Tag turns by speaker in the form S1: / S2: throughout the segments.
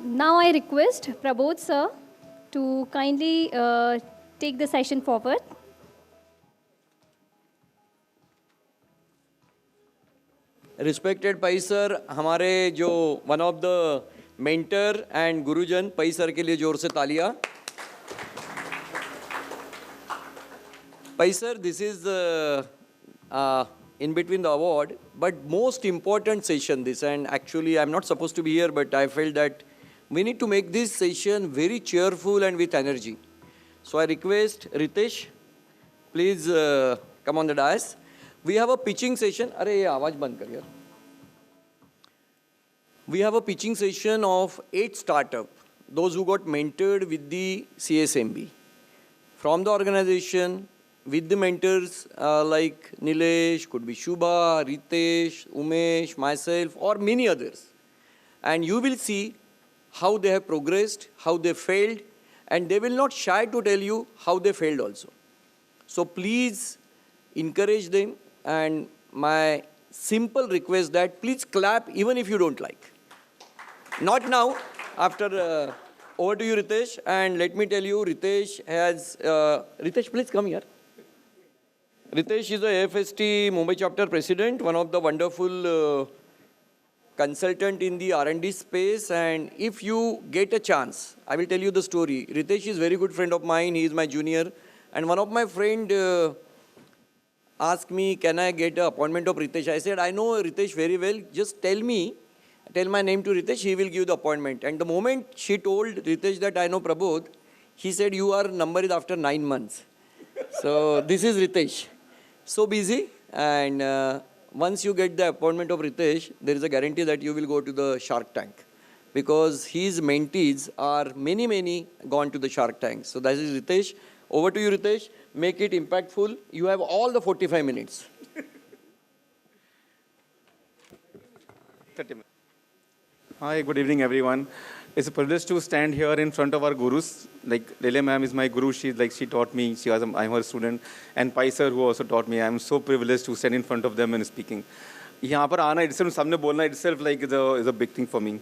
S1: Now I request Prabodh sir to kindly take the session forward.
S2: Respected Pai sir, हमारे जो one of the mentor and गुरुजन Pai sir के लिए जोर से तालियां. Pai sir, this is in between the award, but most important session this, and actually I'm not supposed to be here, but I felt that we need to make this session very cheerful and with energy. So I request Ritesh, please come on the dais. We have a pitching session. अरे ये आवाज बंद कर यार. We have a pitching session of 8 startup, those who got mentored with the CASMB. From the organization, with the mentors like Nilesh, could be Shubha, Ritesh, Umesh, myself, or many others. And you will see how they have progressed, how they failed, and they will not shy to tell you how they failed also. So please encourage them, and my simple request that please clap even if you don't like. Not now, after, over to you Ritesh, and let me tell you, Ritesh has, Ritesh please come here. Ritesh is the AFST Mumbai chapter president, one of the wonderful consultant in the R&D space, and if you get a chance, I will tell you the story. Ritesh is a very good friend of mine, he is my junior, and one of my friend asked me, can I get an appointment of Ritesh? I said, I know Ritesh very well, just tell my name to Ritesh, he will give the appointment. And the moment she told Ritesh that I know Prabodh, he said, your number is after 9 months. So this is Ritesh. So busy, and once you get the appointment of Ritesh, there is a guarantee that you will go to the Shark Tank, because his mentees are many gone to the Shark Tank. So that is Ritesh. Over to you Ritesh, make it impactful. You have all the 45 minutes.
S3: 30 minutes. Hi, good evening everyone. It's a privilege to stand here in front of our gurus. Like Lele ma'am is my guru. She taught me. I'm her student. And Pai sir who also taught me. I'm so privileged to stand in front of them and speaking. यहाँ पर आना itself, सामने बोलना itself like is a big thing for me.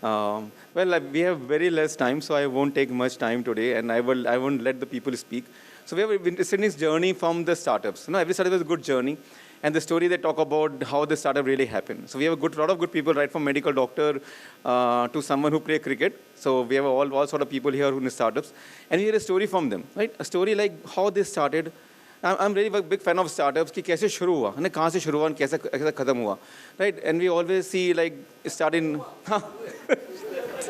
S3: Well, we have very less time, so I won't take much time today, and I won't let the people speak. So we have been interested in this journey from the startups. Every startup is a good journey. And the story they talk about how the startup really happened. So we have a lot of good people, right from medical doctor to someone who play cricket. So we have all sort of people here who in startups. And we hear a story from them, right? A story like how they started. I'm really a big fan of startups. कि कैसे शुरू हुआ, है ना? कहाँ से शुरू हुआ, कैसे खत्म हुआ, right? And we always see like start in.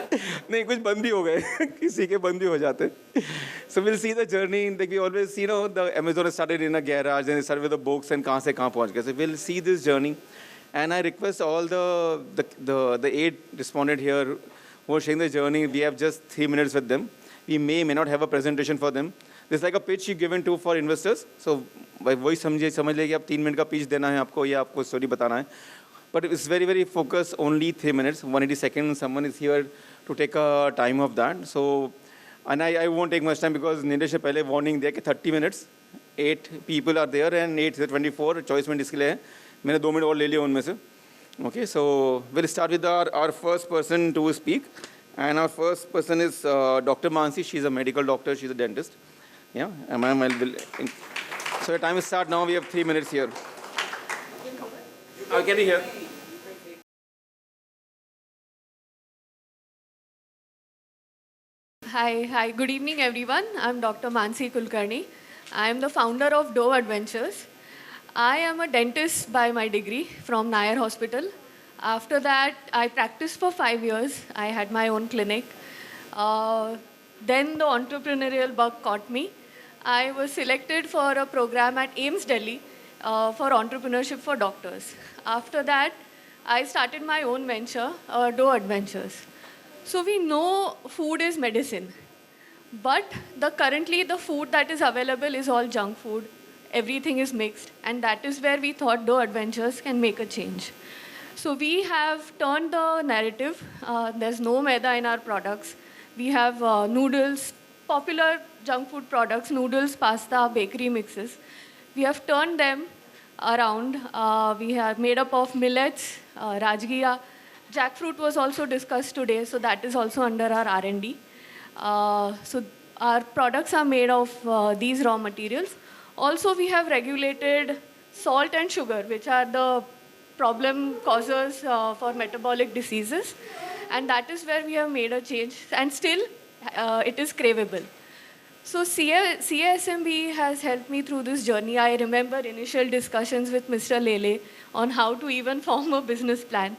S3: नहीं कुछ बंद भी हो गए किसी के बंद भी हो जाते. So we'll see the journey, like we always see, the Amazon started in a garage, then they started with the books and कहाँ से कहाँ पहुँच गए. So we'll see this journey, and I request all the 8 respondent here who are sharing the journey. We have just 3 minutes with them. We may not have a presentation for them. This is like a pitch you given to for investors. So वही समझ ले कि आप 3 minute का pitch देना है आपको, या आपको story बताना है. But it's very focused, only 3 minutes, 180 seconds. Someone is here to take a time of that. So, and I won't take much time because Nilesh ने पहले warning दिया कि 30 minutes, 8 people are there and 8 is 24, choice में इसके लिए है. मैंने 2 minute और ले लिया उनमें से. Okay, so we'll start with our first person to speak. And our first person is Dr. Manasi. She's a medical doctor, she's a dentist. Yeah, and ma'am will. So the time will start now, we have 3 minutes here. I'll get you here.
S4: Hi, good evening everyone. I'm Dr. Manasi Kulkarni. I am the founder of Doe Adventures. I am a dentist by my degree from Nair Hospital. After that, I practiced for 5 years. I had my own clinic. Then the entrepreneurial bug caught me. I was selected for a program at AIMS Delhi for entrepreneurship for doctors. After that, I started my own venture, Doe Adventures. So we know food is medicine, but currently the food that is available is all junk food. Everything is mixed, and that is where we thought Doe Adventures can make a change. So we have turned the narrative. There's no maida in our products. We have noodles, popular junk food products, noodles, pasta, bakery mixes. We have turned them around. We are made up of millets, rajgiya, Jackfruit was also discussed today, so that is also under our R&D. So our products are made of these raw materials. Also, we have regulated salt and sugar, which are the problem causers for metabolic diseases. And that is where we have made a change. And still, it is craveable. So CASMB has helped me through this journey. I remember initial discussions with Mr. Lele on how to even form a business plan.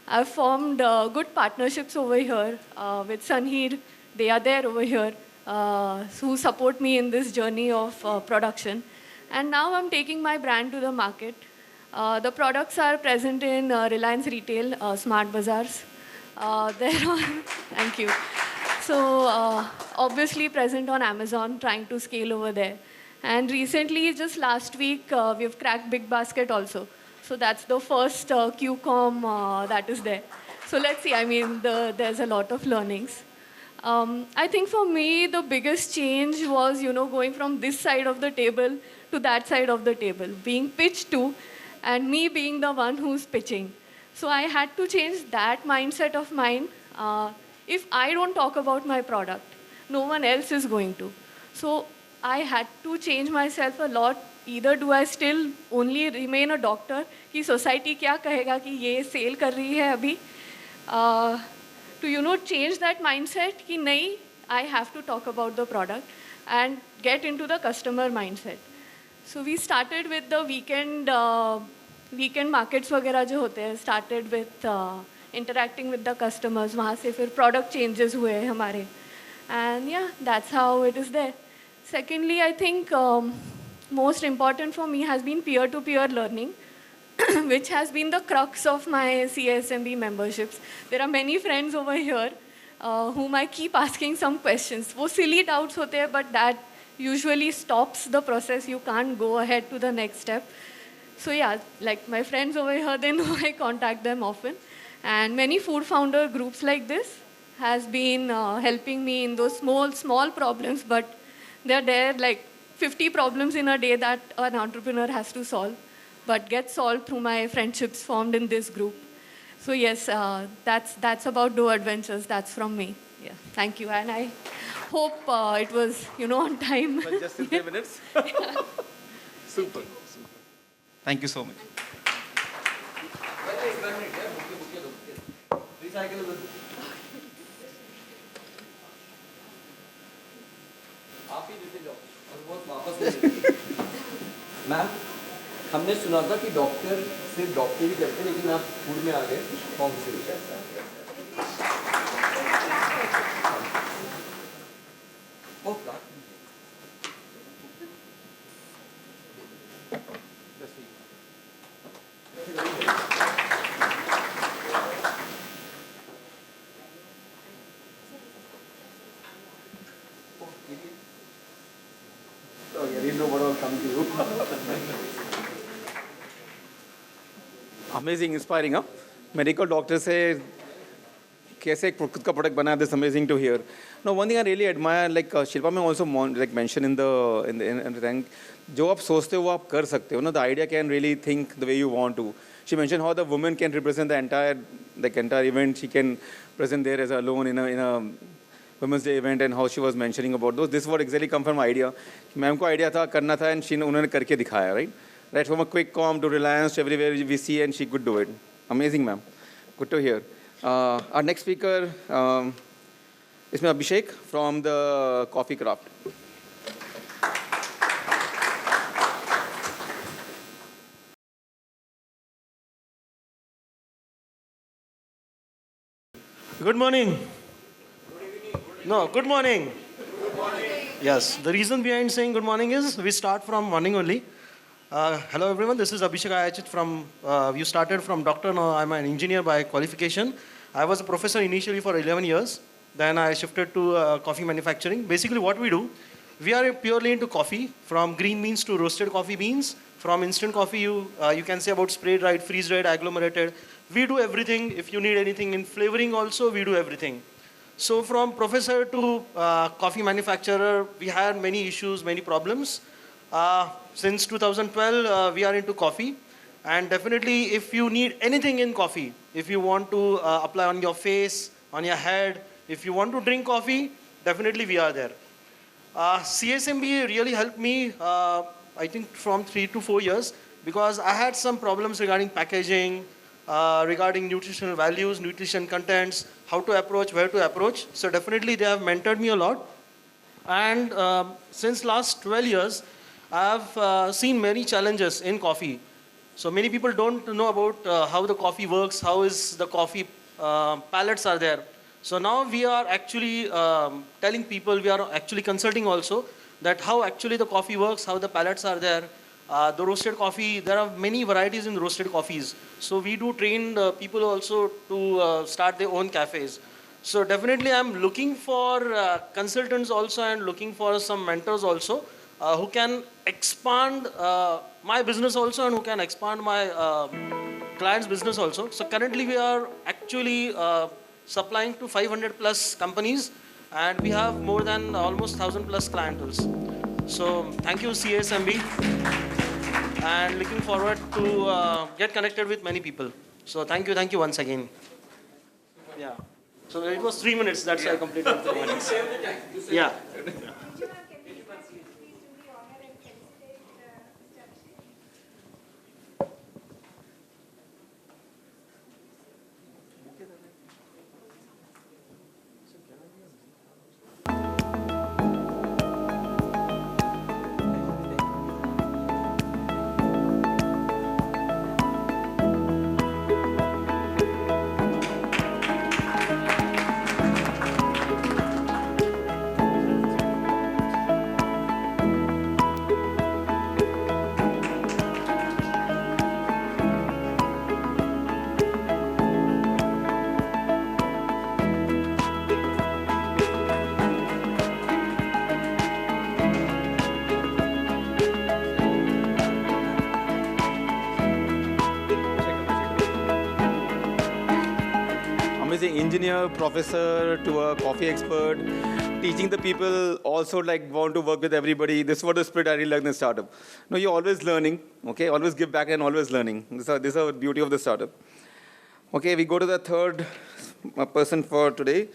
S4: I've formed good partnerships over here with Sanhir. They are there over here who support me in this journey of production. And now I'm taking my brand to the market. The products are present in Reliance Retail, Smart Bazaars. They're on, thank you. So obviously present on Amazon, trying to scale over there. And recently, just last week, we've cracked Big Basket also. So that's the first QCOM that is there. So let's see, I mean, there's a lot of learnings. I think for me, the biggest change was, going from this side of the table to that side of the table, being pitched to, and me being the one who's pitching. So I had to change that mindset of mine. If I don't talk about my product, no one else is going to. So I had to change myself a lot. Either do I still only remain a doctor, कि society क्या कहेगा कि ये sale कर रही है अभी, to change that mindset कि नहीं, I have to talk about the product and get into the customer mindset. So we started with the weekend markets वगैरह जो होते हैं, started with interacting with the customers. वहाँ से फिर product changes हुए हमारे. And yeah, that's how it is there. Secondly, I think most important for me has been peer-to-peer learning, which has been the crux of my CASMB memberships. There are many friends over here whom I keep asking some questions. वो silly doubts होते हैं, but that usually stops the process. You can't go ahead to the next step. So yeah, like my friends over here, they know I contact them often. And many food founder groups like this has been helping me in those small problems, but they're there like 50 problems in a day that an entrepreneur has to solve, but get solved through my friendships formed in this group. So yes, that's about Do Adventures. That's from me. Yeah, thank you. And I hope it was, on time.
S3: But just in 10 minutes. Super. Thank you so much.
S2: आप ही देते जाओ और बहुत वापस नहीं देते। Ma'am, हमने सुना था कि डॉक्टर सिर्फ डॉक्टरी करते हैं, लेकिन आप फूड में आ गए फॉर्म से।
S3: Amazing, inspiring, huh? Medical doctor से कैसे एक खुद का प्रोडक्ट बना, this amazing to hear. No, one thing I really admire, like Shilpa में also mentioned in the thing, जो आप सोचते हो वो आप कर सकते हो. No, the idea can really think the way you want to. She mentioned how the woman can represent the entire event. She can present there as alone in a Women's Day event, and how she was mentioning about those. This is what exactly come from idea. Ma'am को idea था करना था, and उन्होंने करके दिखाया, right? Right, from a quick com to Reliance to everywhere we see, and she could do it. Amazing, ma'am. Good to hear. Our next speaker is Abhishek from the Coffee Craft.
S5: Good morning. No, good morning. Good morning. Yes, the reason behind saying good morning is we start from morning only. Hello everyone, this is Abhishek Ayachit from, you started from doctor, now I'm an engineer by qualification. I was a professor initially for 11 years. Then I shifted to coffee manufacturing. Basically what we do, we are purely into coffee, from green beans to roasted coffee beans. From instant coffee, you can say about spray dried, freeze dried, agglomerated. We do everything. If you need anything in flavoring also, we do everything. So from professor to coffee manufacturer, we had many issues, many problems. Since 2012, we are into coffee. And definitely, if you need anything in coffee, if you want to apply on your face, on your head, if you want to drink coffee, definitely we are there. CSMB really helped me, I think from 3 to 4 years, because I had some problems regarding packaging, regarding nutritional values, nutrition contents, how to approach, where to approach. So definitely they have mentored me a lot. And since last 12 years, I have seen many challenges in coffee. So many people don't know about how the coffee works, how is the coffee pallets are there. So now we are actually telling people, we are actually consulting also that how actually the coffee works, how the pallets are there. The roasted coffee, there are many varieties in roasted coffees. So we do train people also to start their own cafes. So definitely I'm looking for consultants also and looking for some mentors also who can expand my business also and who can expand my client's business also. So currently we are actually supplying to 500 plus companies and we have more than almost 1,000 plus clientels. So thank you CSMB and looking forward to get connected with many people. So thank you once again. Yeah. So it was 3 minutes, that's why I completed 3 minutes. Yeah.
S3: Engineer, professor to a coffee expert, teaching the people also like want to work with everybody. This is what the spirit I really like in the startup. No, you're always learning, okay? Always give back and always learning. This is the beauty of the startup. Okay, we go to the third person for today,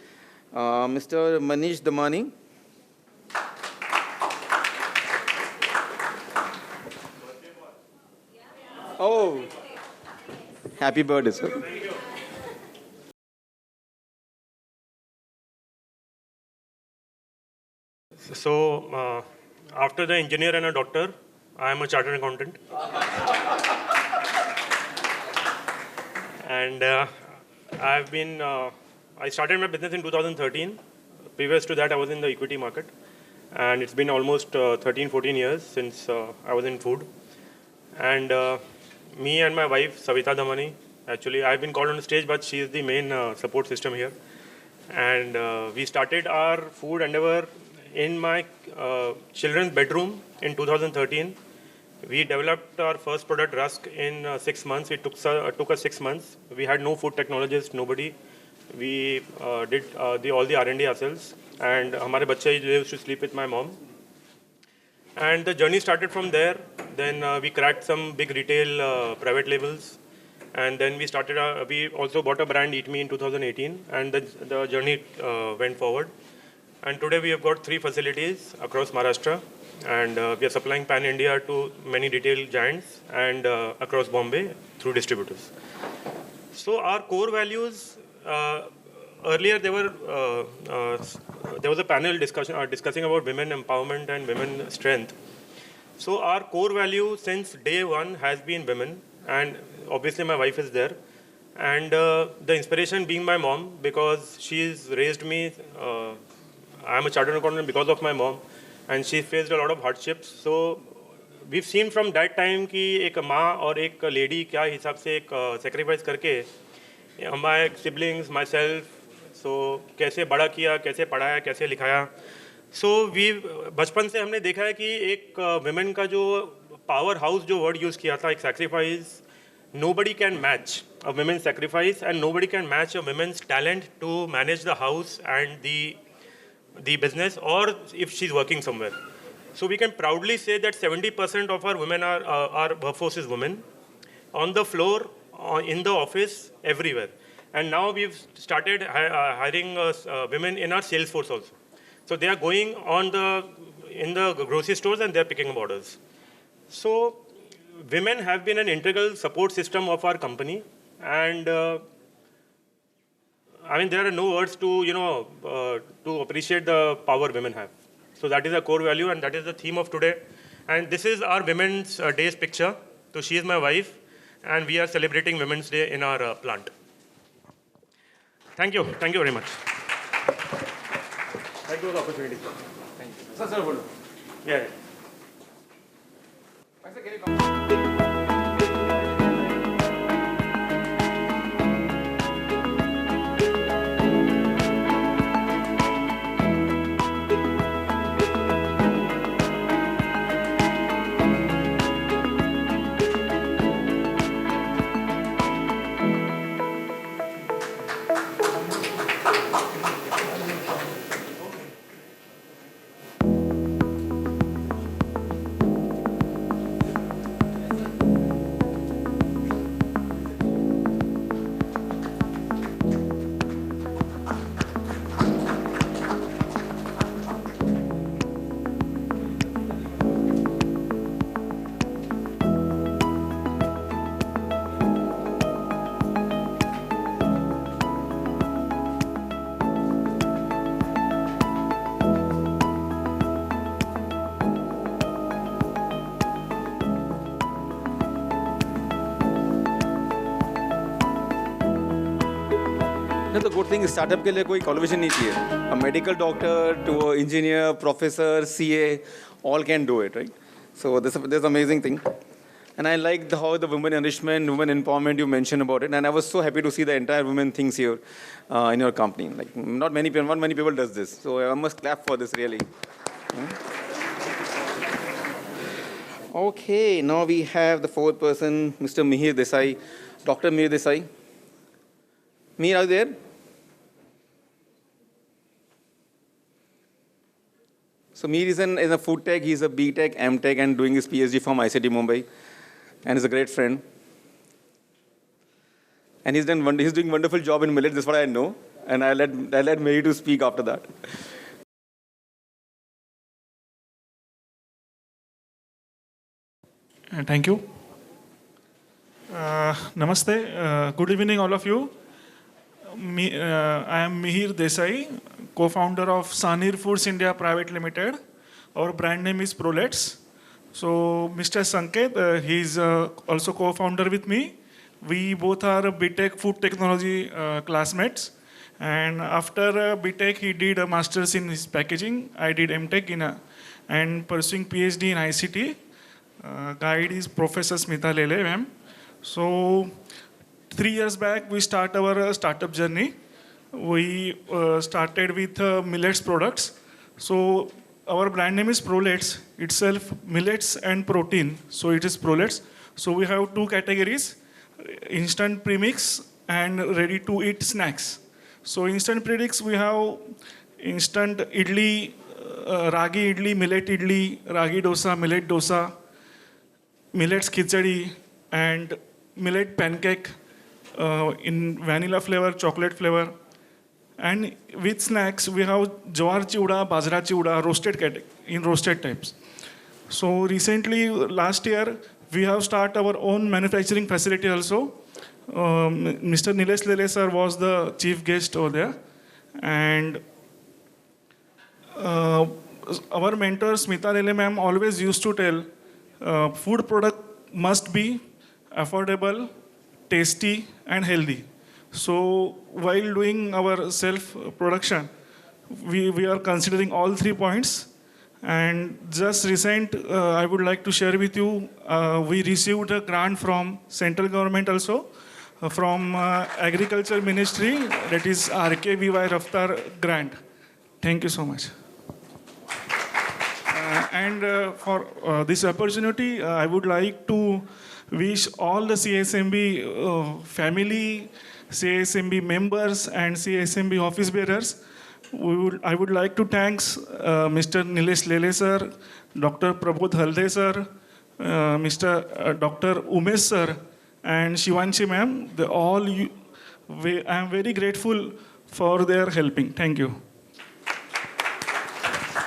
S3: Mr. Manesh Damani. Oh, happy birthday, sir.
S6: So, after the engineer and a doctor, I am a chartered accountant. And I started my business in 2013. Previous to that, I was in the equity market. And it's been almost 13, 14 years since I was in food. And me and my wife, Savita Damani, actually, I've been called on the stage, but she is the main support system here. And we started our food endeavor in my children's bedroom in 2013. We developed our first product, Rusk, in 6 months. It took us 6 months. We had no food technologists, nobody. We did all the R&D ourselves. And hamare bachche used to sleep with my mom. And the journey started from there. Then we cracked some big retail private labels. And then we also bought a brand, EtMi, in 2018. And the journey went forward. And today we have got 3 facilities across Maharashtra, and we are supplying pan-India to many retail giants and across Bombay through distributors. So our core values, earlier there was a panel discussing about women empowerment and women strength. So our core value since day one has been women, and obviously my wife is there. And the inspiration being my mom, because she's raised me. I'm a chartered accountant because of my mom, and she faced a lot of hardships. So we've seen from that time कि एक माँ और एक lady क्या हिसाब से एक sacrifice करके my siblings, myself, so कैसे बड़ा किया, कैसे पढ़ाया, कैसे लिखाया. So बचपन से हमने देखा है कि एक women का जो power house जो word use किया था, एक sacrifice, nobody can match a women's sacrifice, and nobody can match a women's talent to manage the house and the business, or if she's working somewhere. So we can proudly say that 70% of our women our workforce is women. on the floor, in the office, everywhere. And now we've started hiring women in our sales force also. So they are going in the grocery stores and they're picking up orders. So women have been an integral support system of our company. And there are no words to appreciate the power women have. So that is a core value, and that is the theme of today. And this is our Women's Day's picture. So she is my wife, and we are celebrating Women's Day in our plant. Thank you. Thank you very much. That was the opportunity. Thank you.
S3: Sir,
S6: Yeah.
S3: The good thing is startup के लिए कोई qualification नहीं चाहिए. A medical doctor to an engineer, professor, CA, all can do it, right? So this is an amazing thing. And I like how the women enrichment, women empowerment you mentioned about it. And I was so happy to see the entire women things here in your company. Like not many people does this. So I must clap for this really. Okay, now we have the fourth person, Mr. Mihir Desai, Dr. Mihir Desai. Mihir, are you there? So Mihir is in a food tech, he's a B Tech, M Tech, and doing his PhD from ICT Mumbai, and he's a great friend. And he's doing wonderful job in millets. That's what I know, and I let Mihir to speak after that.
S7: Thank you. Namaste. Good evening, all of you. I am Mihir Desai, co-founder of Sanir Foods India Private Limited. Our brand name is Prollets. So Mr. Sanket, he is also co-founder with me. We both are BTech Food Technology classmates. And after BTech, he did a master's in his packaging. I did MTech and pursuing PhD in ICT. Guide is Professor Smita Lele, ma'am. So 3 years back, we start our startup journey. We started with millets products. So our brand name is Prollets, itself millets and protein. So it is Prollets. So we have two categories, instant premix and ready to eat snacks. So instant premix, we have instant idli, ragi idli, millet idli, ragi dosa, millet dosa, millets khichdi, and millet pancake in vanilla flavor, chocolate flavor. And with snacks, we have jawar chiuda, bajra chiuda, roasted types. So recently, last year, we have started our own manufacturing facility also. Mr. Nilesh Lele sir was the chief guest over there. And our mentor, Smita Lele ma'am, always used to tell, food product must be affordable, tasty, and healthy. So while doing our self-production, we are considering all 3 points. And just recent, I would like to share with you, we received a grant from central government also, from Agriculture Ministry, that is RKVY Raftar grant. Thank you so much. And for this opportunity, I would like to wish all the CASMB family, CASMB members, and CASMB office bearers. I would like to thank Mr. Nilesh Lele sir, Dr. Prabodh Halde sir, Mr. Dr. Umesh sir, and Shivanshi ma'am. I am very grateful for their helping. Thank you.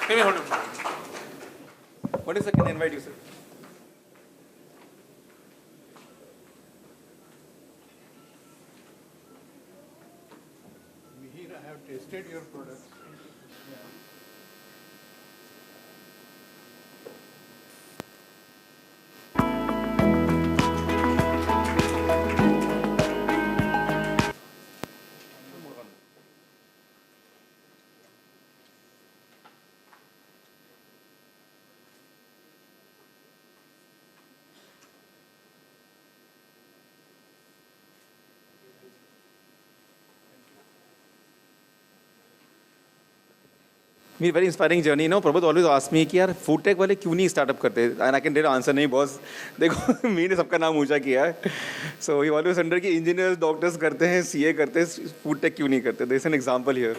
S3: Maybe hold on. What is second invite you, sir?
S8: Mihir, I have tasted your products.
S3: मेरी very inspiring journey. Prabhat always ask me कि यार food tech वाले क्यों नहीं startup करते? And I can tell answer नहीं boss. देखो मैंने सबका नाम ऊंचा किया है. So he always wonder कि engineers, doctors करते हैं, CA करते हैं, food tech क्यों नहीं करते? There is an example here.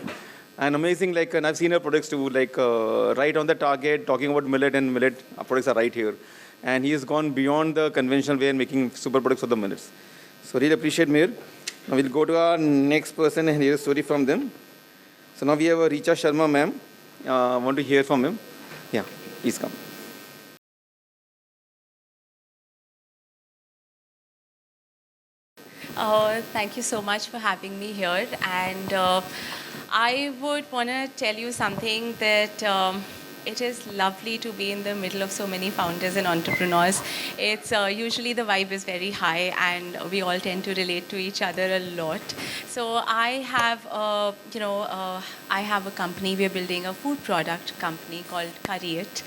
S3: And amazing, like, and I've seen her products too, like right on the target, talking about millet, and millet products are right here. And he has gone beyond the conventional way and making super products for the millets. So really appreciate Mihir. Now we'll go to our next person and hear a story from them. So now we have a Richa Sharma ma'am. Want to hear from him? Yeah, please come.
S9: Thank you so much for having me here. And I would want to tell you something that it is lovely to be in the middle of so many founders and entrepreneurs. It's usually the vibe is very high, and we all tend to relate to each other a lot. So I have, I have a company. We're building a food product company called CURRYiT.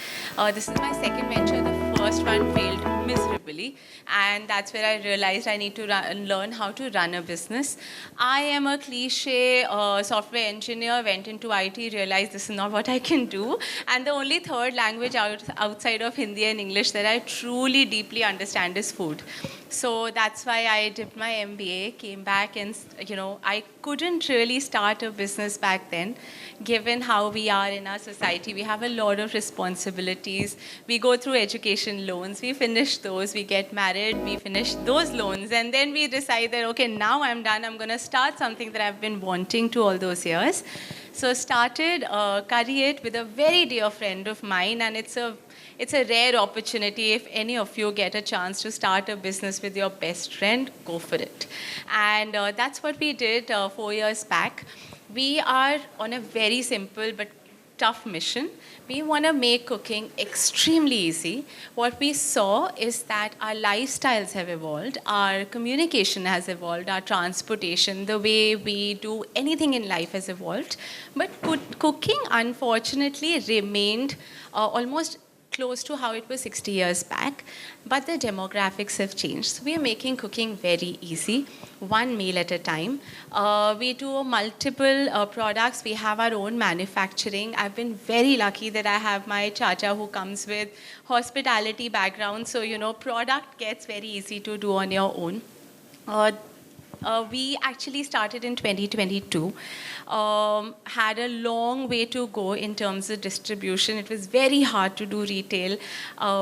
S9: This is my second venture. The first one failed miserably, and that's where I realized I need to learn how to run a business. I am a cliche software engineer, went into IT, realized this is not what I can do, and the only third language outside of Hindi and English that I truly deeply understand is food. So that's why I did my MBA, came back, and I couldn't really start a business back then, given how we are in our society. We have a lot of responsibilities. We go through education loans, we finish those, we get married, we finish those loans, and then we decide that, okay, now I'm done, I'm gonna start something that I've been wanting to all those years. So started CURRYiT with a very dear friend of mine, and it's a rare opportunity. If any of you get a chance to start a business with your best friend, go for it. And that's what we did 4 years back. We are on a very simple but tough mission. We want to make cooking extremely easy. What we saw is that our lifestyles have evolved, our communication has evolved, our transportation, the way we do anything in life has evolved. But cooking, unfortunately, remained almost close to how it was 60 years back, but the demographics have changed. So we are making cooking very easy, one meal at a time. We do multiple products. We have our own manufacturing. I've been very lucky that I have my chacha who comes with hospitality background, so product gets very easy to do on your own. We actually started in 2022, had a long way to go in terms of distribution. It was very hard to do retail.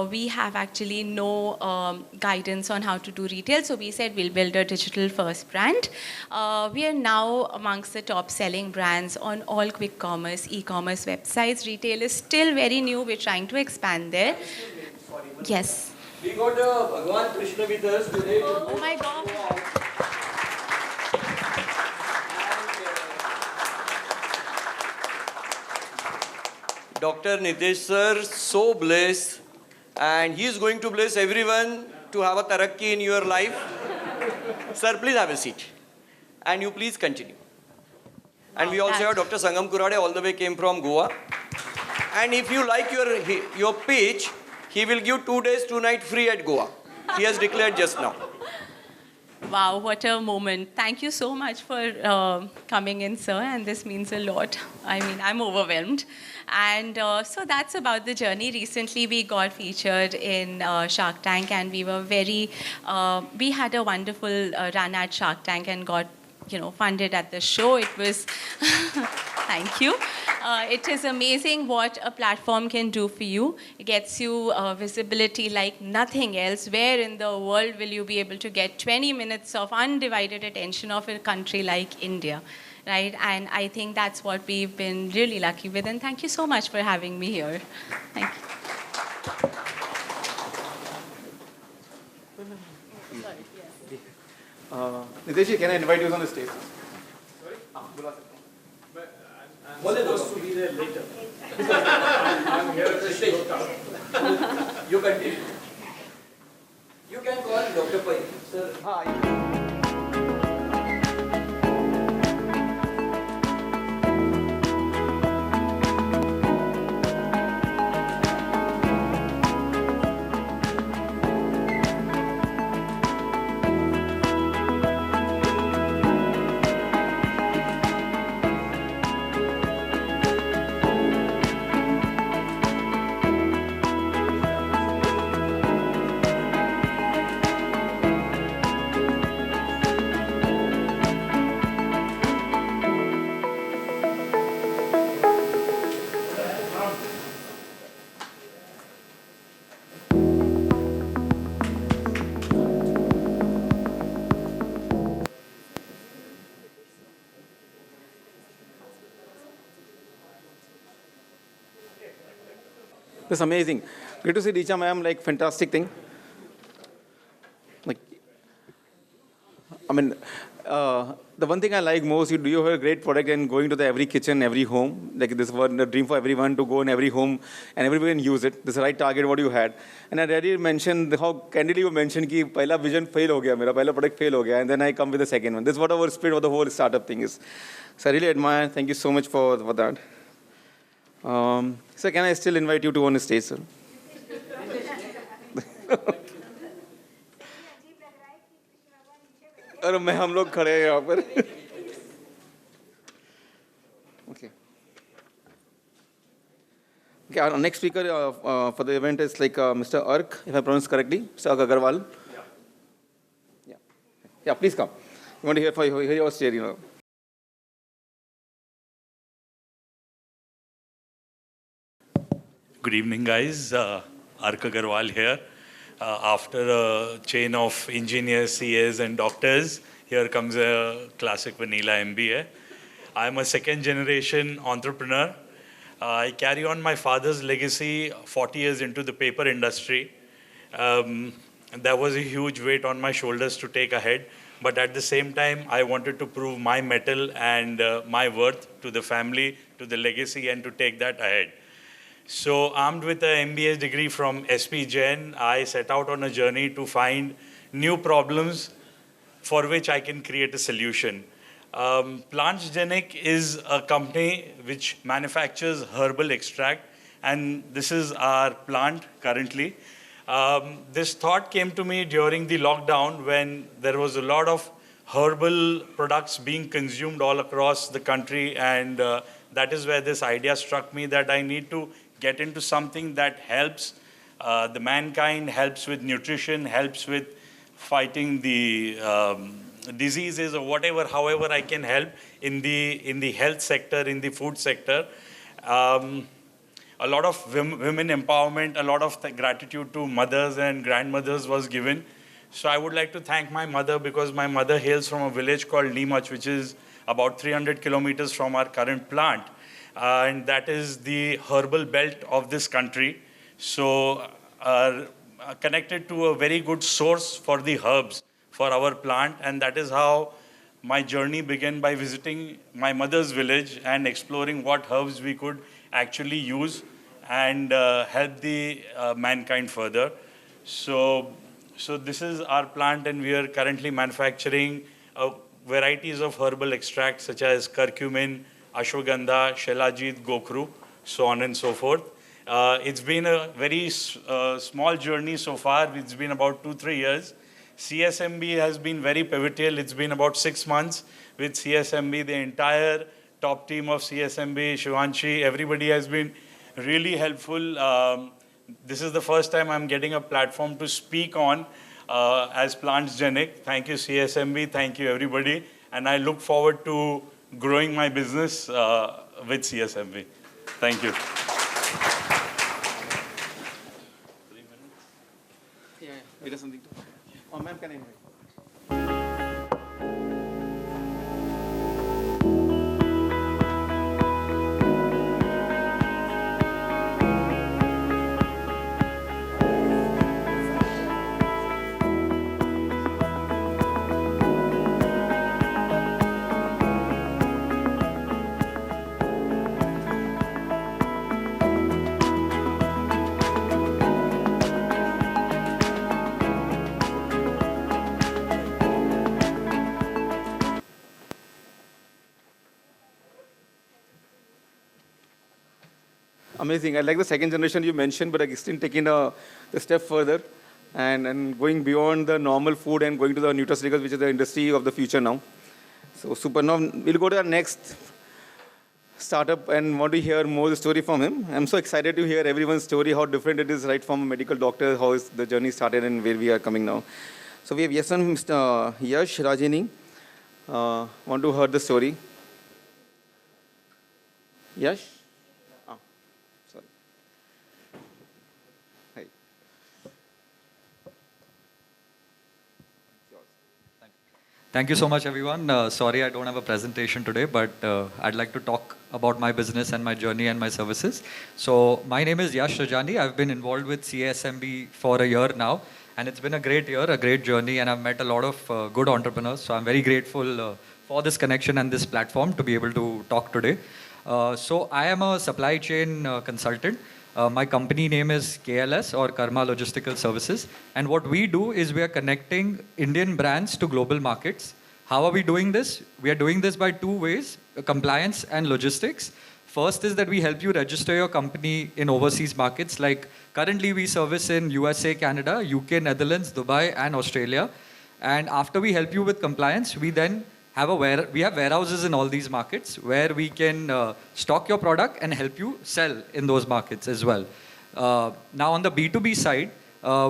S9: We have actually no guidance on how to do retail, so we said we'll build a digital first brand. We are now amongst the top selling brands on all quick commerce, e-commerce websites. Retail is still very new. We're trying to expand there. Yes.
S2: We got Bhagwan Krishna with us today.
S9: Oh my God.
S2: Dr. Nitesh sir, so blessed, and he is going to bless everyone to have a tarakki in your life. Sir, please have a seat. And you please continue. And we also have Dr. Sangam Kurade, all the way came from Goa. And if you like your pitch, he will give 2 days, 2 nights free at Goa. He has declared just now.
S9: Wow, what a moment. Thank you so much for coming in, sir, and this means a lot. I mean, I'm overwhelmed. And so that's about the journey. Recently, we got featured in Shark Tank, and we were we had a wonderful run at Shark Tank and got funded at the show. It was, thank you. It is amazing what a platform can do for you. It gets you visibility like nothing else. Where in the world will you be able to get 20 minutes of undivided attention of a country like India? Right? And I think that's what we've been really lucky with. And thank you so much for having me here. Thank you.
S3: Nitesh, can I invite you on the stage? Sorry?
S2: I'm supposed to be there later. I'm here at the stage. You continue. You can call Dr. Pai. Sir. Hi.
S3: That's amazing. Great to see Richa ma'am, like fantastic thing. Like, I mean, the one thing I like most, you do have a great product and going to the every kitchen, every home. Like this was a dream for everyone to go in every home and everyone can use it. This is the right target what you had. And I already mentioned how candidly you mentioned that pehla vision fail ho gaya, mera pehla product fail ho gaya, and then I come with the second one. This is what our spirit of the whole startup thing is. So I really admire. Thank you so much for that. Sir, can I still invite you to on the stage, sir? अरे मैं हम लोग खड़े हैं यहाँ पर. Okay. Okay, our next speaker for the event is like Mr. Ark, if I pronounce correctly, Mr. Agarwal. Yeah, please come. We want to hear your story, you know.
S10: Good evening, guys. Ark Agarwal here. After a chain of engineers, CAs, and doctors, here comes a classic vanilla MBA. I'm a second-generation entrepreneur. I carry on my father's legacy 40 years into the paper industry. There was a huge weight on my shoulders to take ahead. But at the same time, I wanted to prove my mettle and my worth to the family, to the legacy, and to take that ahead. So armed with an MBA degree from SP Jain, I set out on a journey to find new problems for which I can create a solution. Genic is a company which manufactures herbal extract, and this is our plant currently. This thought came to me during the lockdown when there was a lot of herbal products being consumed all across the country, and that is where this idea struck me that I need to get into something that helps the mankind, helps with nutrition, helps with fighting the diseases or whatever, however I can help in the health sector, in the food sector. A lot of women empowerment, a lot of gratitude to mothers and grandmothers was given. So I would like to thank my mother because my mother hails from a village called Nimach, which is about 300 kilometers from our current plant. And that is the herbal belt of this country. So connected to a very good source for the herbs for our plant. And that is how my journey began, by visiting my mother's village and exploring what herbs we could actually use and help the mankind further. So this is our plant, and we are currently manufacturing varieties of herbal extracts such as curcumin, ashwagandha, shilajit, gokru, so on and so forth. It's been a very small journey so far. It's been about 2-3 years. CSMB has been very pivotal. It's been about 6 months with CSMB. The entire top team of CSMB, Shivanshi, everybody has been really helpful. This is the first time I'm getting a platform to speak on as Genic. Thank you, CSMB. Thank you, everybody. And I look forward to growing my business with CSMB. Thank you.
S3: 3 minutes? Yeah. It has something to... Oh, ma'am, can I invite? Amazing. I like the second generation you mentioned, but like still taking the step further and going beyond the normal food and going to the nutraceuticals, which is the industry of the future now. So super. Now we'll go to our next startup and want to hear more the story from him. I'm so excited to hear everyone's story, how different it is right from a medical doctor, how is the journey started and where we are coming now. So we have Yash and Mr. Yash, Rajani. Want to hear the story. Yash? Oh, sorry. Hi.
S11: Thank you so much, everyone. Sorry I don't have a presentation today, but I'd like to talk about my business and my journey and my services. So my name is Yash Rajani. I've been involved with CASMB for a year now, and it's been a great year, a great journey, and I've met a lot of good entrepreneurs. So I'm very grateful for this connection and this platform to be able to talk today. So I am a supply chain consultant. My company name is KLS, or Karma Logistical Services. And what we do is we are connecting Indian brands to global markets. How are we doing this? We are doing this by 2 ways, compliance and logistics. First is that we help you register your company in overseas markets. Like currently we service in USA, Canada, UK, Netherlands, Dubai, and Australia. And after we help you with compliance, we then have warehouses in all these markets where we can stock your product and help you sell in those markets as well. Now on the B2B side,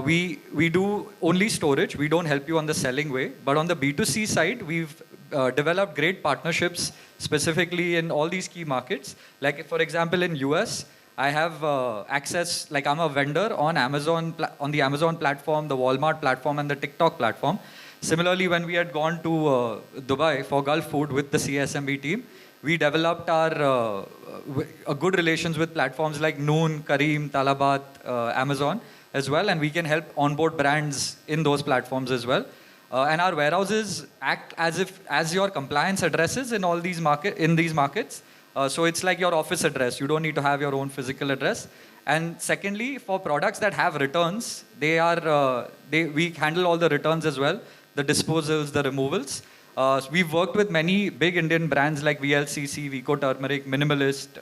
S11: we do only storage. We don't help you on the selling way. But on the B2C side, we've developed great partnerships specifically in all these key markets. Like for example, in US, I have access, like I'm a vendor on Amazon, on the Amazon platform, the Walmart platform, and the TikTok platform. Similarly, when we had gone to Dubai for Gulf Food with the CSMB team, we developed our good relations with platforms like Noon, Kareem, Talabat, Amazon as well, and we can help onboard brands in those platforms as well. And our warehouses act as your compliance addresses in all these markets. So it's like your office address. You don't need to have your own physical address. And secondly, for products that have returns, we handle all the returns as well, the disposals, the removals. We've worked with many big Indian brands like VLCC, Vico Turmeric, Minimalist,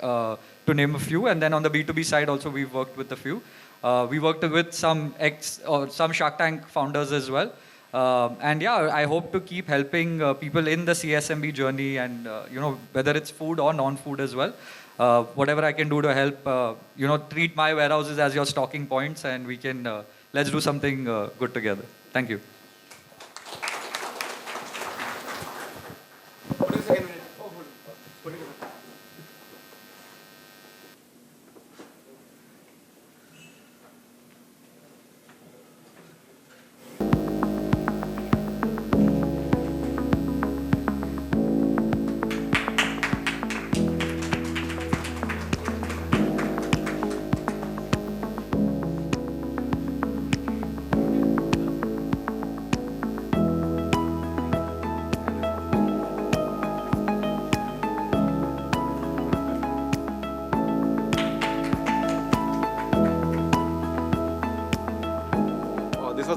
S11: to name a few. And then on the B2B side also, we've worked with a few. We worked with some Shark Tank founders as well. And yeah, I hope to keep helping people in the CSMB journey, and whether it's food or non-food as well. Whatever I can do to help, treat my warehouses as your stocking points, and we can let's do something good together. Thank you.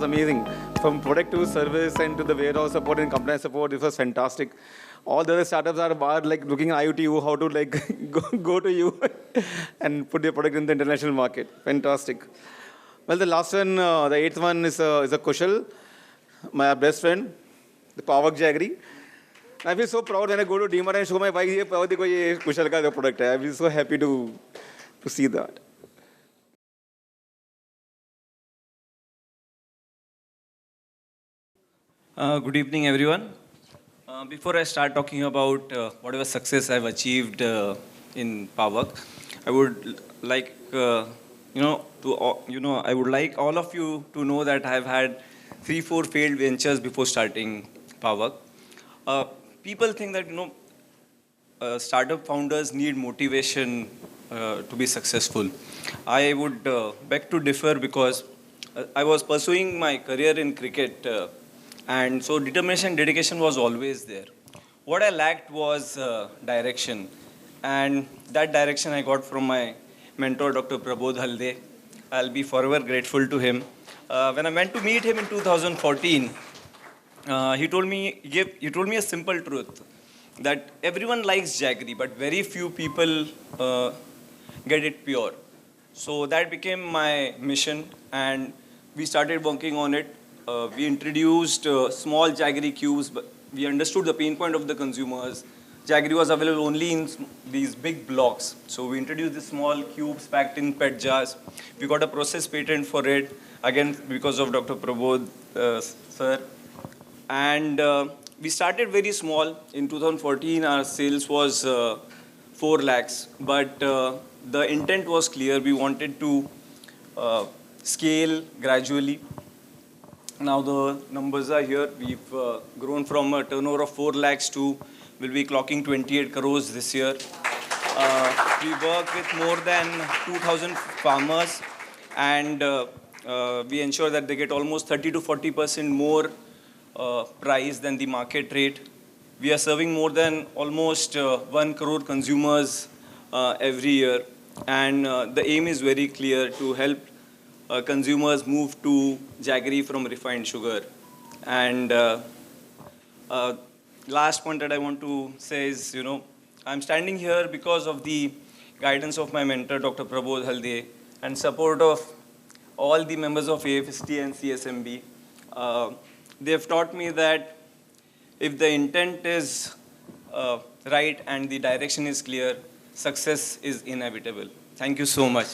S3: Amazing. From product to service and to the warehouse support and compliance support, this was fantastic. All the other startups are like looking at IoT, how to like go to you and put their product in the international market. Fantastic. Well, the last one, the eighth one is a Kaushal, my best friend, the Paawak Jaggery. I feel so proud when I go to DMart and show my bike, ये Kaushal का product है. I feel so happy to see that.
S12: Good evening, everyone. Before I start talking about whatever success I've achieved in Paawak, I would like, I would like all of you to know that I've had 3-4 failed ventures before starting Paawak. People think that, startup founders need motivation to be successful. I would beg to differ because I was pursuing my career in cricket and so determination, dedication was always there. What I lacked was direction, and that direction I got from my mentor, Dr. Prabodh Halde. I'll be forever grateful to him. When I went to meet him in 2014, he told me a simple truth, that everyone likes jaggery, but very few people get it pure. So that became my mission, and we started working on it. We introduced small jaggery cubes, but we understood the pain point of the consumers. Jaggery was available only in these big blocks. So we introduced the small cubes packed in PET jars. We got a process patent for it, again because of Dr. Prabodh sir. And we started very small. In 2014, our sales was 4 lakhs. But the intent was clear. We wanted to scale gradually. Now the numbers are here. We've grown from a turnover of 4 lakhs to will be clocking 28 crores this year. We work with more than 2,000 farmers, and we ensure that they get almost 30 to 40% more price than the market rate. We are serving more than almost 1 crore consumers every year, and the aim is very clear, to help consumers move to jaggery from refined sugar. And last point that I want to say is, I'm standing here because of the guidance of my mentor, Dr. Prabodh Halde, and support of all the members of AFST and CSMB. They've taught me that if the intent is right and the direction is clear, success is inevitable. Thank you so much.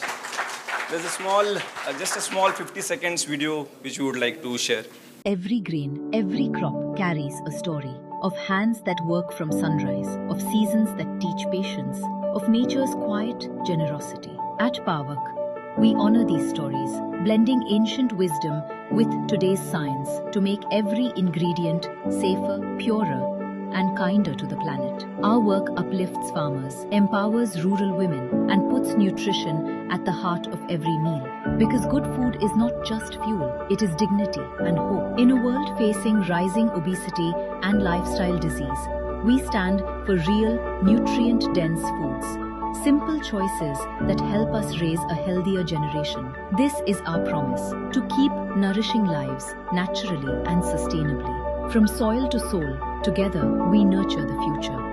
S12: There's just a small 50 seconds video which we would like to share.
S13: Every grain, every crop carries a story of hands that work from sunrise, of seasons that teach patience, of nature's quiet generosity. At Paawak, we honor these stories, blending ancient wisdom with today's science to make every ingredient safer, purer, and kinder to the planet. Our work uplifts farmers, empowers rural women, and puts nutrition at the heart of every meal. Because good food is not just fuel, it is dignity and hope. In a world facing rising obesity and lifestyle disease, we stand for real, nutrient-dense foods. Simple choices that help us raise a healthier generation. This is our promise, to keep nourishing lives naturally and sustainably. From soil to soul, together we nurture the future.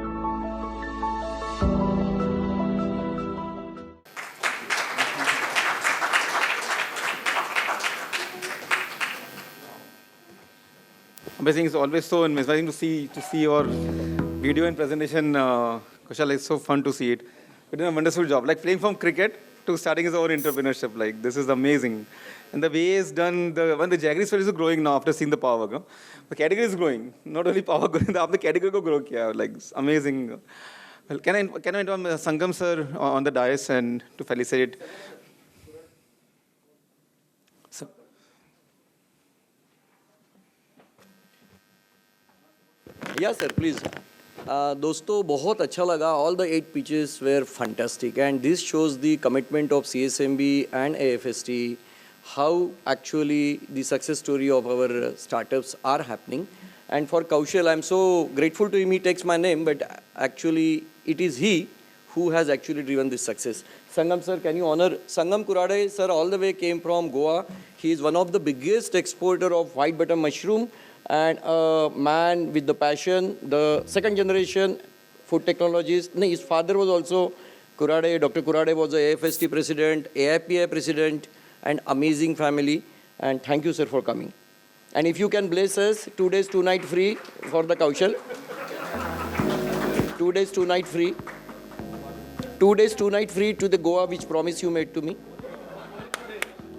S3: Amazing. It's always so amazing to see your video and presentation. Kaushal, it's so fun to see it. You did a wonderful job. Like playing from cricket to starting his own entrepreneurship. Like this is amazing. And the way it's done, when the jaggery stories are growing now after seeing the Paawak, huh? The category is growing. Not only Paawak growing, the category ko grow kiya. Like it's amazing. Well, can I invite Sangam sir on the dais and to felicitate?
S2: Yeah, sir, please. दोस्तों बहुत अच्छा लगा. All the 8 pitches were fantastic, and this shows the commitment of CSMB and AFST, how actually the success story of our startups are happening. And for Kaushal, I'm so grateful to him. He takes my name, but actually it is he who has actually driven this success. Sangam sir, can you honor Sangam Kurade sir? All the way came from Goa. He is one of the biggest exporter of white butter mushroom, and a man with the passion, the second generation food technologies. No, his father was also Kurade. Dr. Kurade was the AFST president, AIPI president, and amazing family. And thank you, sir, for coming. And if you can bless us, 2 days, 2 nights free for the Kaushal. 2 days, 2 nights free. 2 days, 2 nights free to the Goa, which promise you made to me.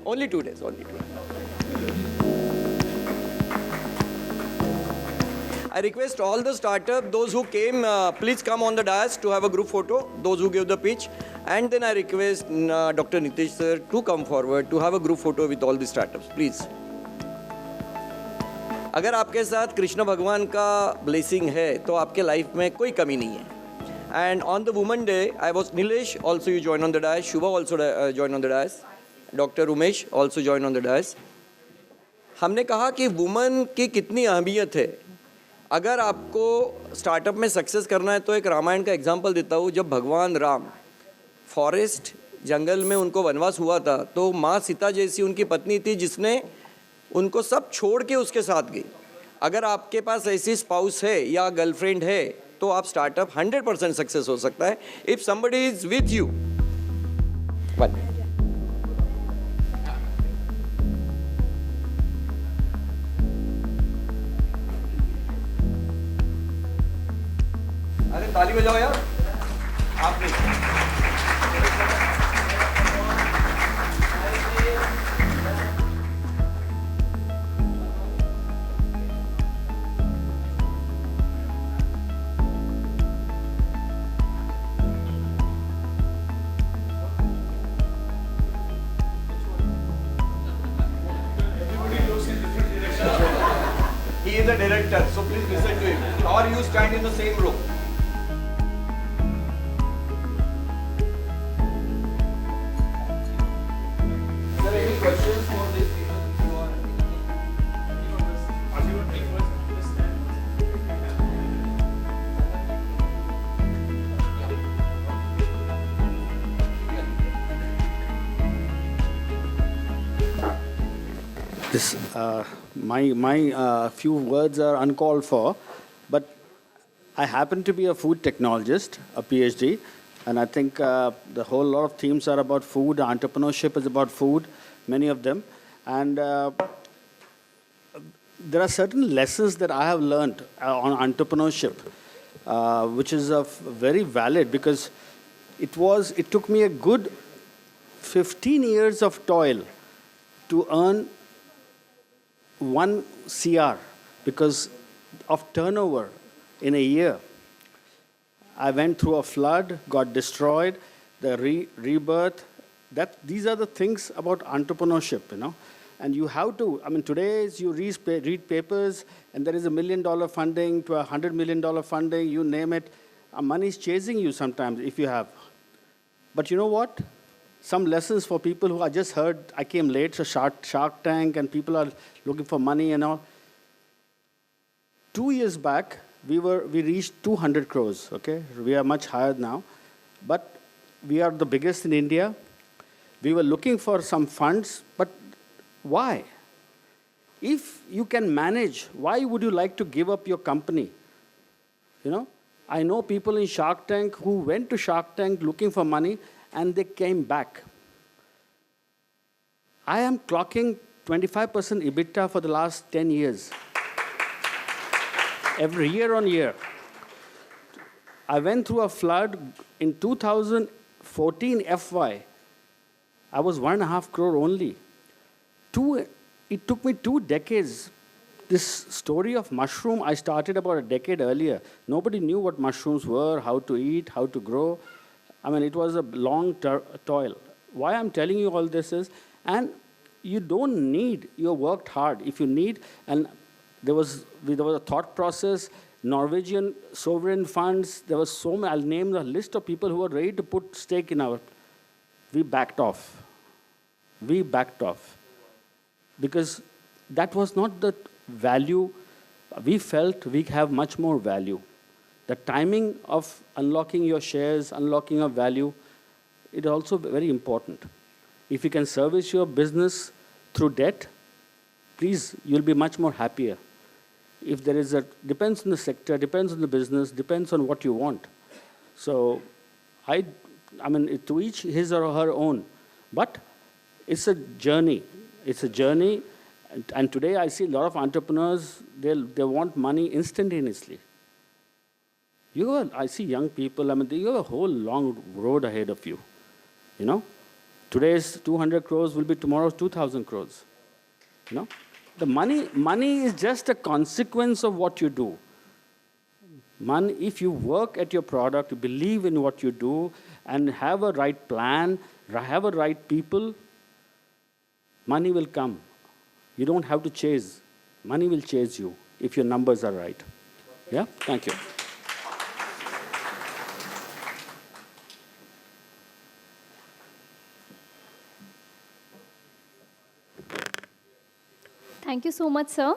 S2: Only 2 days, only 2 days. I request all the startup, those who came, please come on the dais to have a group photo, those who gave the pitch. And then I request Dr. Nitish sir to come forward to have a group photo with all the startups, please. अगर आपके साथ कृष्ण भगवान का blessing है तो आपके life में कोई कमी नहीं है. And on the Women Day, I was Nilesh, also you joined on the dais. Shubha also joined on the dais. Dr. Umesh also joined on the dais. हमने कहा कि वुमन की कितनी अहमियत है. अगर आपको स्टार्टअप में सक्सेस करना है तो एक रामायण का एग्जांपल देता हूँ. जब भगवान राम फॉरेस्ट जंगल में उनको वनवास हुआ था तो माँ सीता जैसी उनकी पत्नी थी जिसने उनको सब छोड़ के उसके साथ गई. अगर आपके पास ऐसी स्पाउस है या गर्लफ्रेंड है तो आप स्टार्टअप 100% सक्सेस हो सकता है. If somebody is with you. अरे ताली बजाओ यार. आप नहीं. He is a director, so please listen to him. Or you stand in the same row. Sir, any questions for these people?
S14: This, my few words are uncalled for, but I happen to be a food technologist, a PhD, and I think the whole lot of themes are about food. Entrepreneurship is about food, many of them, and there are certain lessons that I have learned on entrepreneurship, which is very valid because it took me a good 15 years of toil to earn 1 CR because of turnover in a year. I went through a flood, got destroyed, the rebirth. These are the things about entrepreneurship, you know. And you have to, I mean, today you read papers and there is $1 million funding to $100 million funding, you name it. Money is chasing you sometimes if you have. But you know what? Some lessons for people who I just heard, I came late, so Shark Tank, and people are looking for money and all. 2 years back, we reached 200 crores, okay? We are much higher now, but we are the biggest in India. We were looking for some funds, but why? If you can manage, why would you like to give up your company? You know, I know people in Shark Tank who went to Shark Tank looking for money, and they came back. I am clocking 25% EBITDA for the last 10 years. Every year on year. I went through a flood in 2014 FY. I was 1.5 crore only. It took me 2 decades. This story of mushroom, I started about a decade earlier. Nobody knew what mushrooms were, how to eat, how to grow. I mean, it was a long toil. Why I'm telling you all this is, and you don't need, you worked hard. If you need, and there was a thought process, Norwegian sovereign funds, there was so many, I'll name the list of people who were ready to put stake in our, we backed off. We backed off. Because that was not the value, we felt we have much more value. The timing of unlocking your shares, unlocking your value, it is also very important. If you can service your business through debt, please, you'll be much more happier. If there is depends on the sector, depends on the business, depends on what you want. So, I mean, to each his or her own. But it's a journey. It's a journey. And today I see a lot of entrepreneurs, they want money instantaneously. I see young people, I mean, you have a whole long road ahead of you. You know, today's 200 crores will be tomorrow's 2,000 crores. You know, the money is just a consequence of what you do. If you work at your product, you believe in what you do, and have a right plan, have a right people, money will come. You don't have to chase. Money will chase you if your numbers are right. Yeah? Thank you.
S1: Thank you so much, sir.